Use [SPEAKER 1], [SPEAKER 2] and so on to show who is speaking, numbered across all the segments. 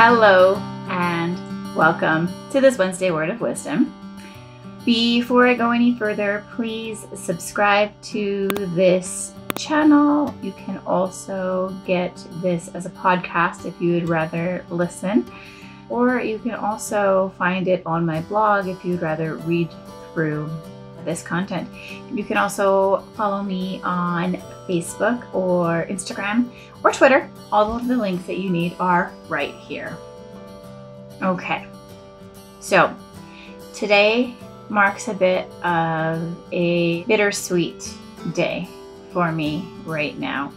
[SPEAKER 1] Hello and welcome to this Wednesday Word of Wisdom. Before I go any further, please subscribe to this channel. You can also get this as a podcast if you would rather listen, or you can also find it on my blog if you'd rather read through this content. You can also follow me on Facebook or Instagram or Twitter. All of the links that you need are right here. Okay, so today marks a bit of a bittersweet day for me right now.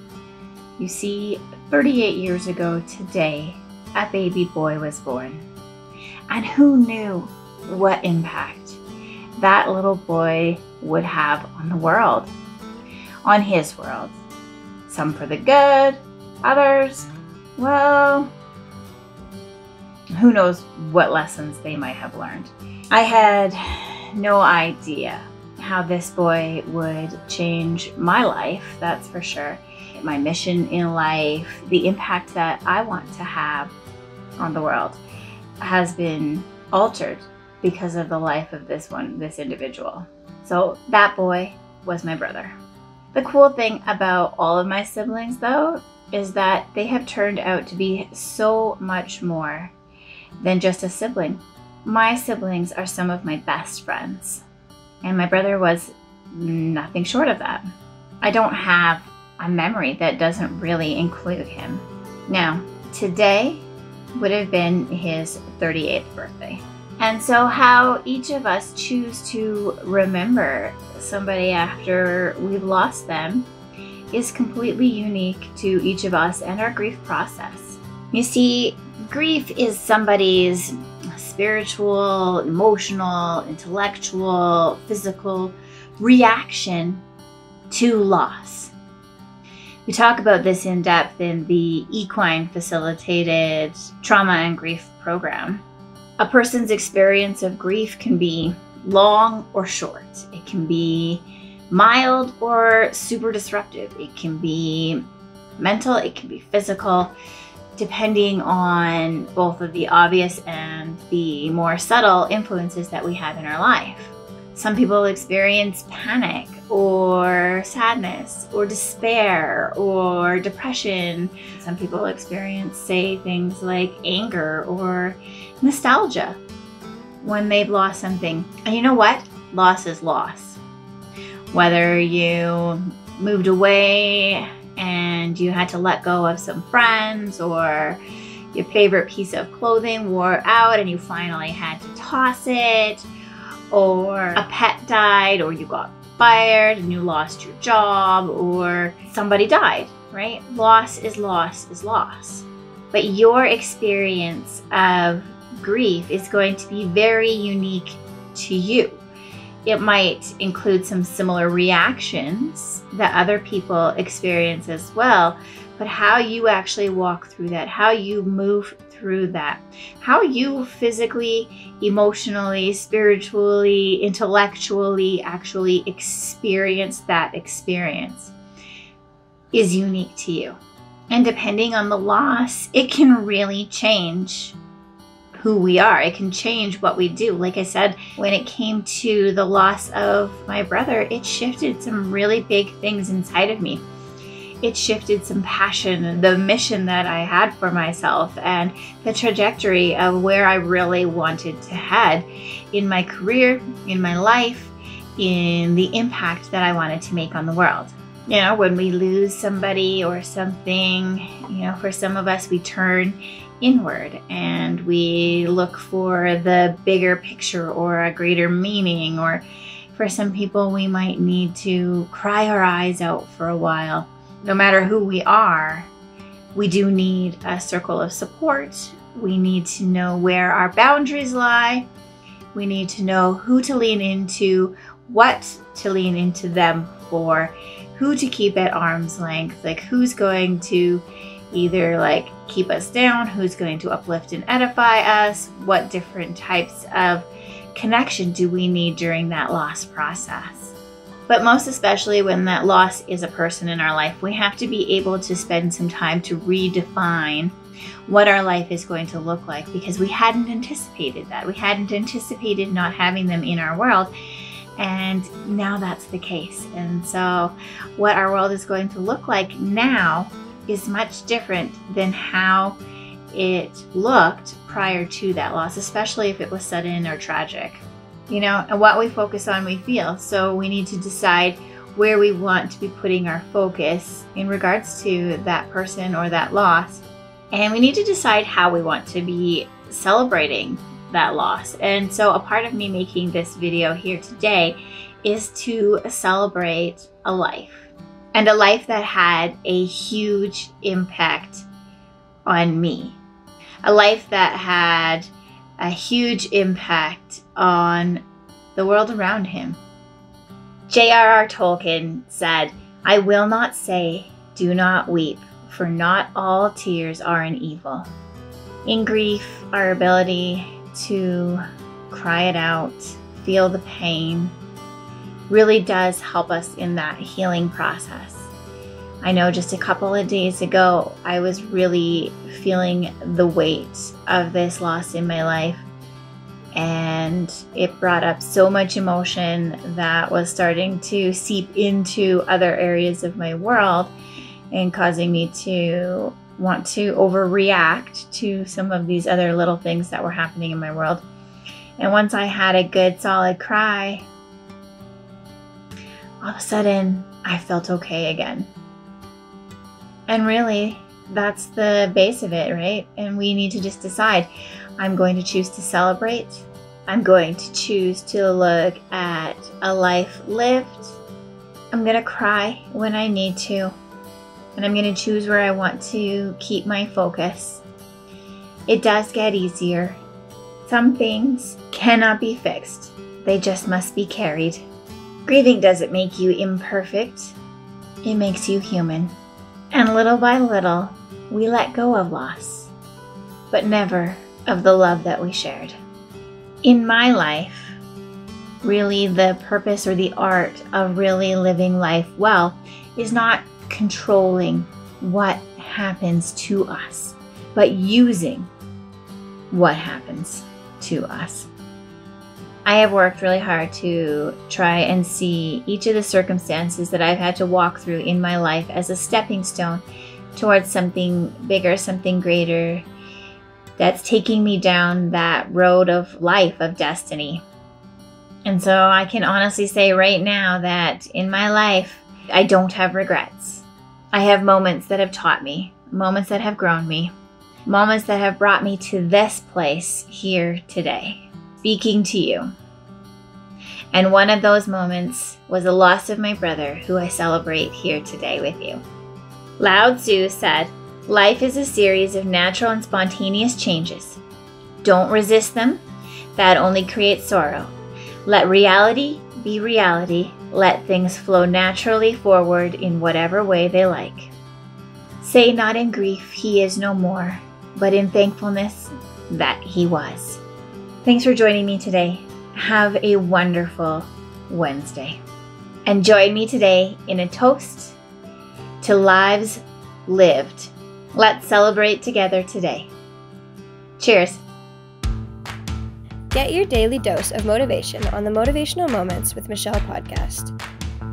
[SPEAKER 1] You see, 38 years ago today, a baby boy was born. And who knew what impact that little boy would have on the world, on his world. Some for the good, others, well, who knows what lessons they might have learned. I had no idea how this boy would change my life, that's for sure. My mission in life, the impact that I want to have on the world has been altered because of the life of this individual. So that boy was my brother. The cool thing about all of my siblings, though, is that they have turned out to be so much more than just a sibling. My siblings are some of my best friends, and my brother was nothing short of that. I don't have a memory that doesn't really include him. Now, today would have been his 38th birthday. And so how each of us choose to remember somebody after we've lost them is completely unique to each of us and our grief process. You see, grief is somebody's spiritual, emotional, intellectual, physical reaction to loss. We talk about this in depth in the equine facilitated trauma and grief program. A person's experience of grief can be long or short. It can be mild or super disruptive. It can be mental, it can be physical, depending on both of the obvious and the more subtle influences that we have in our life. Some people experience panic or sadness or despair or depression. Some people experience, say, things like anger or nostalgia when they've lost something. And you know what? Loss is loss. Whether you moved away and you had to let go of some friends, or your favorite piece of clothing wore out and you finally had to toss it, or a pet died, or you got fired and you lost your job, or somebody died, right? Loss is loss is loss. But your experience of grief is going to be very unique to you. It might include some similar reactions that other people experience as well, but how you actually walk through that, how you move through that, how you physically, emotionally, spiritually, intellectually actually experience that experience is unique to you. And depending on the loss, it can really change who we are. It can change what we do. Like I said, when it came to the loss of my brother, it shifted some really big things inside of me. It shifted some passion, the mission that I had for myself, and the trajectory of where I really wanted to head in my career, in my life, in the impact that I wanted to make on the world. You know, when we lose somebody or something, you know, for some of us, we turn inward and we look for the bigger picture or a greater meaning, or for some people, we might need to cry our eyes out for a while. No matter who we are, we do need a circle of support. We need to know where our boundaries lie. We need to know who to lean into, what to lean into them for, who to keep at arm's length, like who's going to either like keep us down, who's going to uplift and edify us, what different types of connection do we need during that loss process. But most especially when that loss is a person in our life, we have to be able to spend some time to redefine what our life is going to look like, because we hadn't anticipated that. We hadn't anticipated not having them in our world, and now that's the case. And so what our world is going to look like now is much different than how it looked prior to that loss, especially if it was sudden or tragic. You know, and what we focus on, we feel. So we need to decide where we want to be putting our focus in regards to that person or that loss. And we need to decide how we want to be celebrating that loss. And so a part of me making this video here today is to celebrate a life, and a life that had a huge impact on me. A life that had a huge impact on the world around him. J.R.R. Tolkien said, "I will not say, do not weep, for not all tears are an evil." In grief, our ability to cry it out, feel the pain, really does help us in that healing process. I know just a couple of days ago, I was really feeling the weight of this loss in my life, and it brought up so much emotion that was starting to seep into other areas of my world and causing me to want to overreact to some of these other little things that were happening in my world. And once I had a good solid cry, all of a sudden I felt okay again. And really, that's the base of it, right? And we need to just decide, I'm going to choose to celebrate. I'm going to choose to look at a life lived. I'm going to cry when I need to. And I'm going to choose where I want to keep my focus. It does get easier. Some things cannot be fixed. They just must be carried. Grieving doesn't make you imperfect. It makes you human. And little by little, we let go of loss, but never of the love that we shared. In my life, really the purpose or the art of really living life well is not controlling what happens to us, but using what happens to us. I have worked really hard to try and see each of the circumstances that I've had to walk through in my life as a stepping stone towards something bigger, something greater, that's taking me down that road of life, of destiny. And so I can honestly say right now that in my life, I don't have regrets. I have moments that have taught me, moments that have grown me, moments that have brought me to this place here today, speaking to you. And one of those moments was the loss of my brother, who I celebrate here today with you. Lao Tzu said, "Life is a series of natural and spontaneous changes. Don't resist them. That only creates sorrow. Let reality be reality. Let things flow naturally forward in whatever way they like. Say not in grief, he is no more, but in thankfulness that he was." Thanks for joining me today. Have a wonderful Wednesday. And join me today in a toast to lives lived. Let's celebrate together today. Cheers.
[SPEAKER 2] Get your daily dose of motivation on the Motivational Moments with Michelle podcast.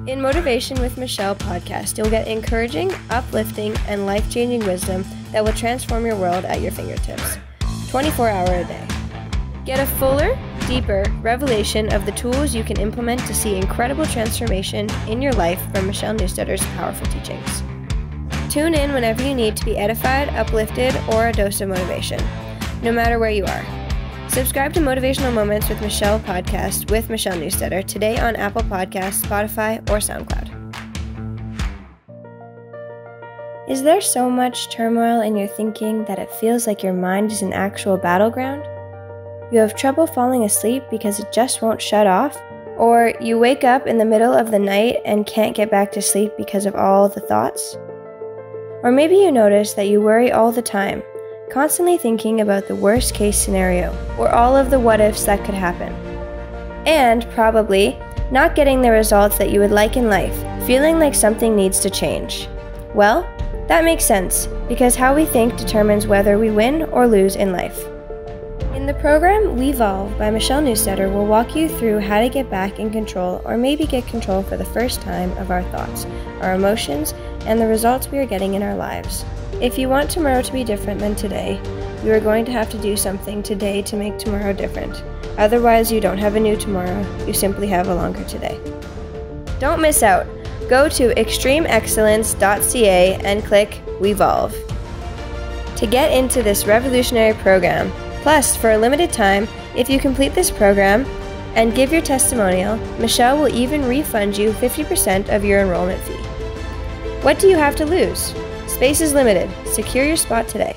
[SPEAKER 2] In Motivation with Michelle podcast, you'll get encouraging, uplifting, and life-changing wisdom that will transform your world at your fingertips, 24 hours a day. Get a fuller, deeper revelation of the tools you can implement to see incredible transformation in your life from Michelle Neustadter's powerful teachings. Tune in whenever you need to be edified, uplifted, or a dose of motivation, no matter where you are. Subscribe to Motivational Moments with Michelle podcast with Michelle Neustadter today on Apple Podcasts, Spotify, or SoundCloud. Is there so much turmoil in your thinking that it feels like your mind is an actual battleground? You have trouble falling asleep because it just won't shut off? Or you wake up in the middle of the night and can't get back to sleep because of all the thoughts? Or maybe you notice that you worry all the time, constantly thinking about the worst case scenario, or all of the what ifs that could happen. And probably not getting the results that you would like in life, feeling like something needs to change. Well, That makes sense, because how we think determines whether we win or lose in life. In the program Wevolve by Michelle Newstetter will walk you through how to get back in control, or maybe get control for the first time, of our thoughts, our emotions, and the results we are getting in our lives. If you want tomorrow to be different than today, you are going to have to do something today to make tomorrow different. Otherwise, you don't have a new tomorrow, you simply have a longer today. Don't miss out. Go to extremeexcellence.ca and click Wevolve to get into this revolutionary program. Plus, for a limited time, if you complete this program and give your testimonial, Michelle will even refund you 50% of your enrollment fee. What do you have to lose? Space is limited. Secure your spot today.